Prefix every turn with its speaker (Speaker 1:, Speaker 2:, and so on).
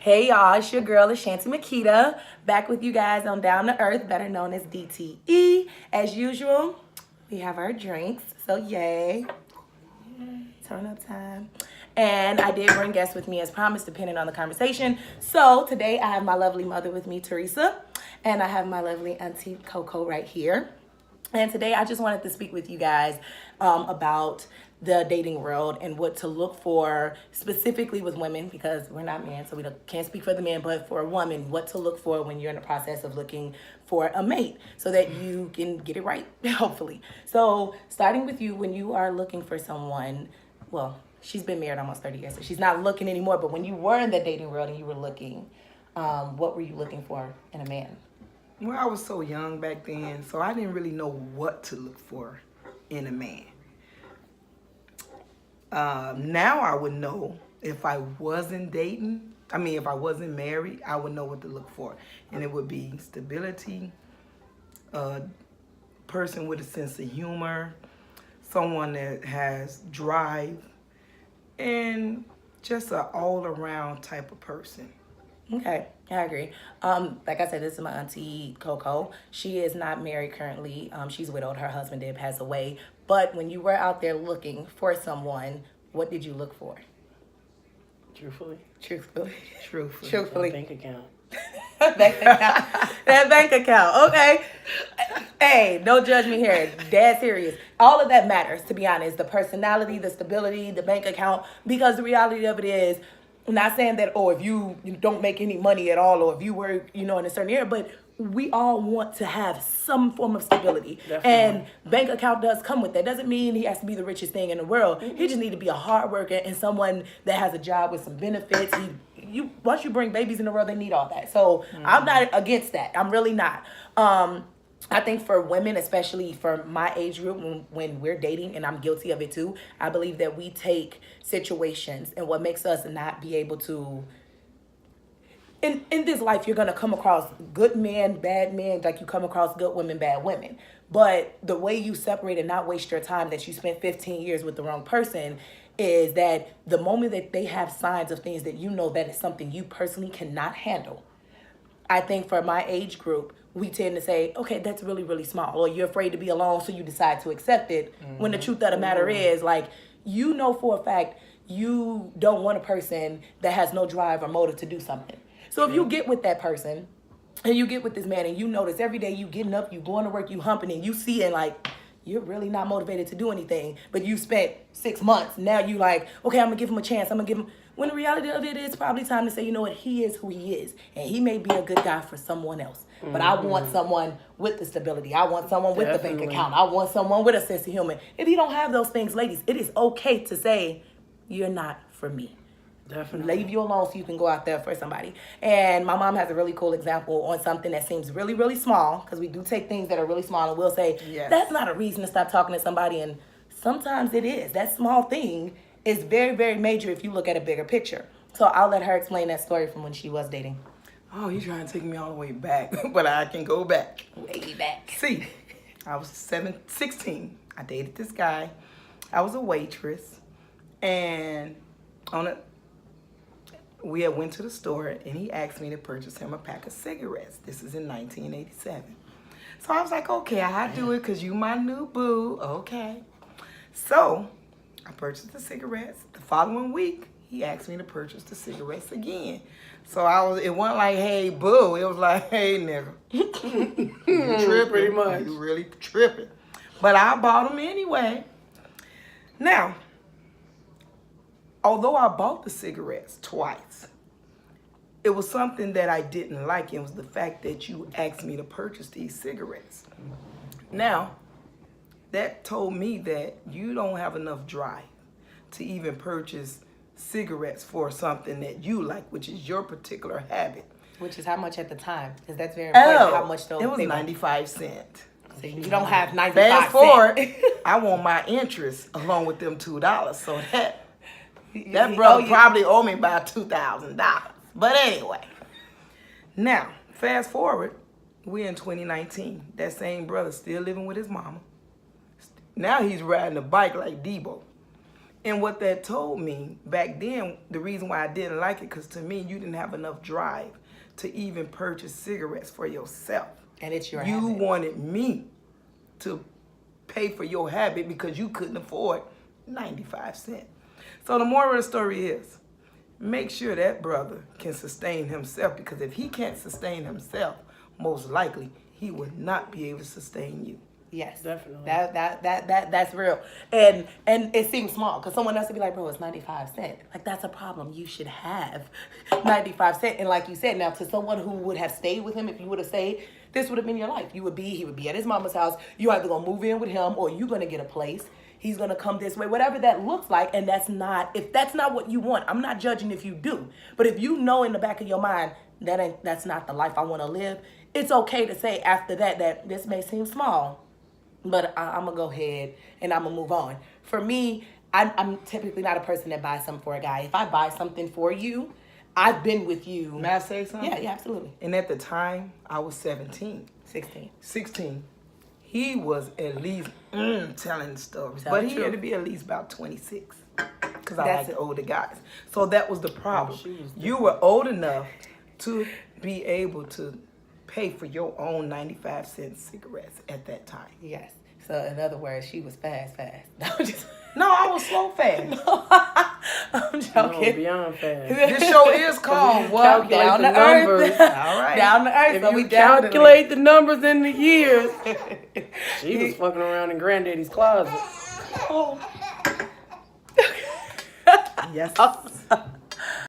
Speaker 1: Hey y'all, it's your girl Ashanti Makita, back with you guys on Down to Earth, better known as DTE. As usual, we have our drinks, so yay. Turn up time. And I did bring guests with me as promised, depending on the conversation. So today I have my lovely mother with me, Teresa, and I have my lovely auntie Coco right here. And today I just wanted to speak with you guys about the dating world and what to look for specifically with women, because we're not men, so can't speak for the men, but for a woman, what to look for when you're in the process of looking for a mate so that you can get it right, hopefully. So starting with you, when you are looking for someone, well, she's been married almost 30 years, so she's not looking anymore, but when you were in the dating world and you were looking, what were you looking for in a man?
Speaker 2: Well, I was so young back then, so I didn't really know what to look for in a man. Now I would know if I wasn't dating. If I wasn't married, I would know what to look for. And it would be stability, a person with a sense of humor, someone that has drive, and just an all-around type of person.
Speaker 1: Okay, I agree. Like I said, this is my auntie Coco. She is not married currently. She's widowed. Her husband did pass away. But when you were out there looking for someone, what did you look for?
Speaker 3: Truthfully?
Speaker 1: Truthfully.
Speaker 3: That bank account.
Speaker 1: Bank account. That bank account. Okay. Hey, don't judge me here. Dead serious. All of that matters, to be honest. The personality, the stability, the bank account. Because the reality of it is, I'm not saying that, if you don't make any money at all, or if you were, in a certain area, but we all want to have some form of stability.
Speaker 3: Definitely.
Speaker 1: And bank account does come with that. Doesn't mean he has to be the richest thing in the world. He just need to be a hard worker and someone that has a job with some benefits. Once you bring babies in the world, they need all that. So I'm not against that. I'm really not. I think for women, especially for my age group, when we're dating, and I'm guilty of it too, I believe that we take situations and what makes us not be able to. In this life, you're going to come across good men, bad men, like you come across good women, bad women. But the way you separate and not waste your time that you spent 15 years with the wrong person is that the moment that they have signs of things that that is something you personally cannot handle. I think for my age group, we tend to say, okay, that's really, really small. Or you're afraid to be alone, so you decide to accept it. When the truth of the matter is, for a fact, you don't want a person that has no drive or motive to do something. So if you get with that person, and you get with this man, and you notice every day you getting up, you going to work, you humping, and you see it you're really not motivated to do anything, but you spent 6 months. Now you okay, I'm going to give him a chance. I'm going to give him... When the reality of it is probably time to say, you know what, he is who he is. And he may be a good guy for someone else. But I want someone with the stability. I want someone with the bank account. I want someone with a sense of humor. If you don't have those things, ladies, it is okay to say, you're not for me.
Speaker 3: Definitely.
Speaker 1: Leave you alone so you can go out there for somebody. And my mom has a really cool example on something that seems really, really small, because we do take things that are really small and we'll say, That's not a reason to stop talking to somebody. And sometimes it is. That small thing is very, very major if you look at a bigger picture. So I'll let her explain that story from when she was dating.
Speaker 2: Oh, you're trying to take me all the way back, but I can go back.
Speaker 1: Way back.
Speaker 2: See, I was 16. I dated this guy. I was a waitress. And we had went to the store, and he asked me to purchase him a pack of cigarettes. This is in 1987. So I was like, okay, I'll do it because you my new boo. Okay. So I purchased the cigarettes. The following week, he asked me to purchase the cigarettes again. So it wasn't like, hey, boo. It was like, hey, nigga. You tripping.
Speaker 3: Pretty much.
Speaker 2: You really tripping. But I bought them anyway. Now, although I bought the cigarettes twice, it was something that I didn't like. It was the fact that you asked me to purchase these cigarettes. Now, that told me that you don't have enough drive to even purchase cigarettes for something that you like, which is your particular habit.
Speaker 1: Which is how much at the time? Because that's very important. How much
Speaker 2: it was 95 cents.
Speaker 1: So you don't have 95
Speaker 2: Fast forward, I want my interest along with them $2. So that brother probably owe me about $2,000. But anyway, now fast forward, we're in 2019. That same brother still living with his mama. Now he's riding a bike like Debo. And what that told me back then, the reason why I didn't like it, because to me, you didn't have enough drive to even purchase cigarettes for yourself.
Speaker 1: And it's your
Speaker 2: You
Speaker 1: habit.
Speaker 2: wanted me to pay for your habit because you couldn't afford 95 cents. So the moral of the story is, make sure that brother can sustain himself, because if he can't sustain himself, most likely he would not be able to sustain you.
Speaker 1: Yes,
Speaker 3: Definitely.
Speaker 1: That's real, and it seems small because someone else would be like, bro, it's 95 cents. Like, that's a problem. You should have 95 cents. And like you said, now to someone who would have stayed with him, if you would have stayed, this would have been your life. He would be at his mama's house. You either gonna move in with him or you gonna get a place. He's gonna come this way, whatever that looks like. And if that's not what you want, I'm not judging if you do. But if you know in the back of your mind that's not the life I want to live, it's okay to say after that this may seem small, but I'm going to go ahead and I'm going to move on. For me, I'm typically not a person that buys something for a guy. If I buy something for you, I've been with you.
Speaker 2: May I say something?
Speaker 1: Yeah, absolutely.
Speaker 2: And at the time, I was 17. 16. He was at least telling stories.
Speaker 1: Telling
Speaker 2: But he
Speaker 1: truth.
Speaker 2: had to be at least about 26. Because I
Speaker 1: That's
Speaker 2: like the older guys. So that was the problem.
Speaker 3: she was
Speaker 2: You were old enough to be able to pay for your own 95 cent cigarettes at that time.
Speaker 1: Yes. So in other words, she was fast. I'm just...
Speaker 2: No, I was slow fast.
Speaker 1: I'm
Speaker 3: No,
Speaker 1: joking.
Speaker 3: beyond fast.
Speaker 2: This show is called What?
Speaker 3: Calculate
Speaker 1: Down
Speaker 3: the
Speaker 1: to earth.
Speaker 3: numbers.
Speaker 2: All right.
Speaker 1: Down to earth.
Speaker 3: If
Speaker 1: So
Speaker 3: you
Speaker 1: we definitely-
Speaker 3: calculate the numbers in the years, she was fucking around in Granddaddy's closet.
Speaker 1: Oh.
Speaker 2: Yes.